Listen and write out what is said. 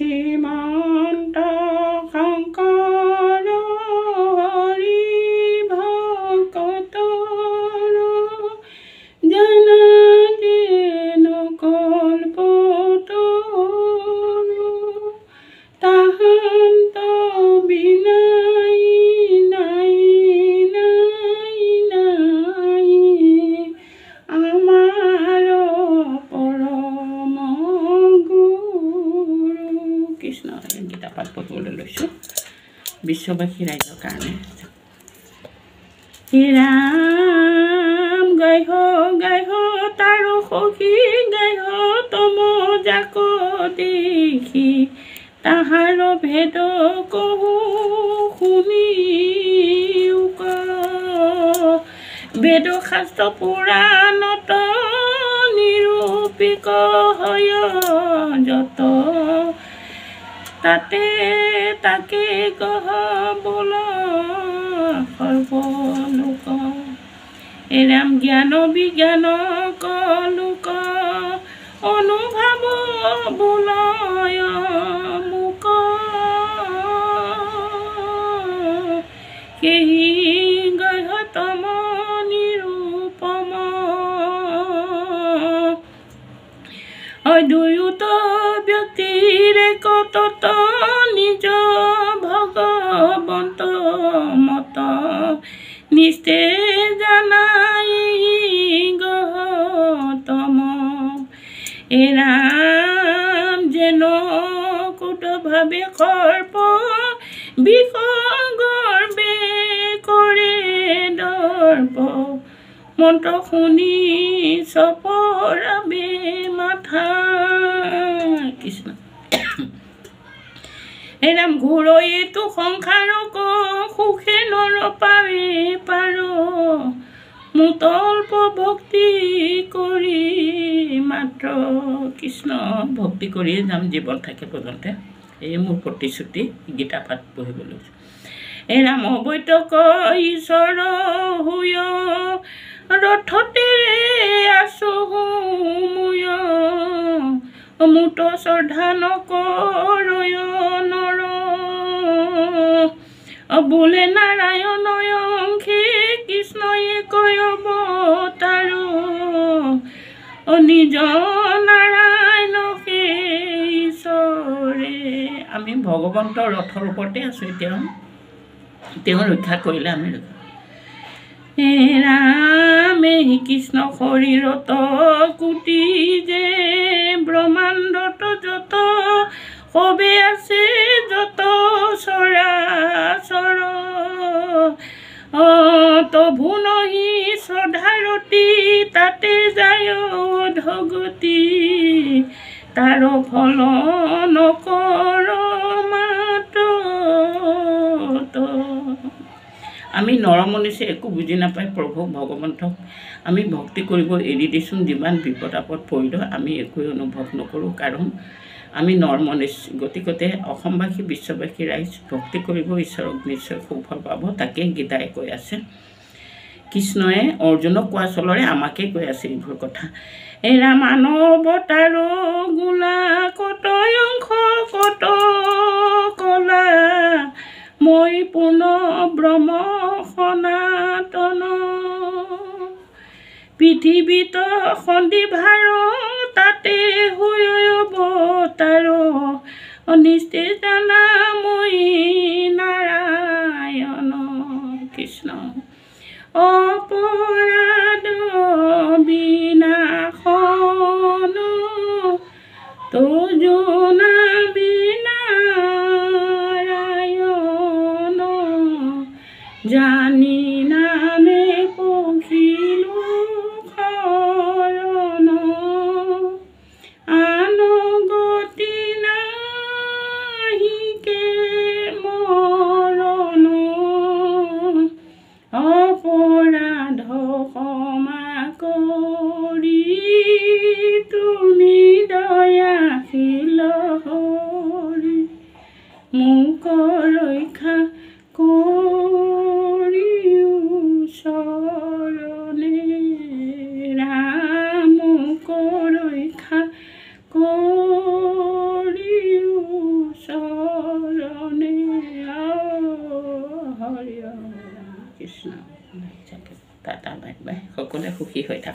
শ্ৰীমন্ত শংকৰ হৰি ভকতৰ জানা যেন কল্পতৰ তাহান্ত বিনাই নাই নাই নাই আমাৰ পৰম গুৰু কৃষ্ণ। গীতা পাঠ পঢ়িবলৈ লৈছোঁ বিশ্ববাসী ৰাইজৰ কাৰণে। ৰাম গাই হ তাৰ সখী গাই হ তম যাক দেখি তাহাৰ ভেদ কহো শুনি বেদ শাস্ত্ৰ পুৰাণত নিৰূপিক হয় যত তাতে তাকে কহ বোল সৰ্বলোক। এৰাম জ্ঞান বিজ্ঞান কলোক অনুভৱ বোলয় মোক কেহি গহতম নিৰূপম অদ্বৈত ব্যক্তিৰে কতত নিজ ভগৱন্ত মত নিস্তে জানাই গহতম। এৰাম যেন কুট ভাবে সৰ্প বিষ গৰ্বে কৰে দৰ্প মন্ত্ৰ শুনি চপৰাবে মাথা কৃষ্ণ। এৰাম ঘূৰৈতো সংসাৰক সুখে নৰ পাৱে পাৰ মুতল্প ভক্তি কৰি মাত্ৰ কৃষ্ণ ভক্তি কৰিয়ে যাম জীৱন থাকে পৰ্যন্ত। এই মোৰ প্ৰতিশ্ৰুতি গীতা পাঠ পঢ়িবলৈ। এৰাম অবৈতক ঈশ্বৰ হুয় ৰথতে আছো মুয় মুত শ্ৰদ্ধা নকৰয় নৰ বোলে নাৰায়ণয় অংশে কৃষ্ণয়ে কয় অৱতাৰ নিজ নাৰায়ণ হে ঈশ্বৰে। আমি ভগৱন্তৰ ৰথৰ ওপৰতে আছোঁ এতিয়াও, তেওঁ ৰক্ষা কৰিলে আমি ৰক্ষা। ৰামে কৃষ্ণ শৰীৰত কুটি যে ব্ৰহ্মাণ্ডত যত সবে আছে যত চৰাচৰ তভু নহি শ্ৰদ্ধাৰতি তাতে যায় অধগতি তাৰ ফল নকৰ মাত। আমি নৰমনিছে একো বুজি নাপায় প্ৰভু ভগৱন্তক আমি ভক্তি কৰিব এৰি দিছোঁ। যিমান বিপদ আপদ পৰিলেও আমি একোৱে অনুভৱ নকৰোঁ, কাৰণ আমি নৰমনিছ। গতিকতে অসমবাসী বিশ্ববাসী ৰাইজ ভক্তি কৰিব ঈশ্বৰক নিশ্চয় সুফল পাব। তাকে গীতাই কৈ আছে। কৃষ্ণয়ে অৰ্জুনক কোৱা চলৰে আমাকে কৈ আছে এইবোৰ কথা। এৰা মানৱতাৰ গোলা কত অংশ কত কলা মই পূৰ্ণ ব্ৰহ্ম সনাতন পৃথিৱীত সন্দিভাৰ তাতে হৈ অৱতাৰ নিস্তে জানা মই নাৰায়ণ কৃষ্ণ। অপৰাধ বিনাশন তজনা বিনাৰায়ণ জানি নামে পখিলো শৰণ আনগতি নাহিকে মৰণ অপৰাধ ক্ষমা কৰি তুমি দয়াশীল হৰি মোক ৰক্ষা কৰিও চৰণে। ৰাম মোক ৰক্ষা কৰিও কৃষ্ণ টাটা বাই বাই সকলোৱে সুখী হৈ থাকক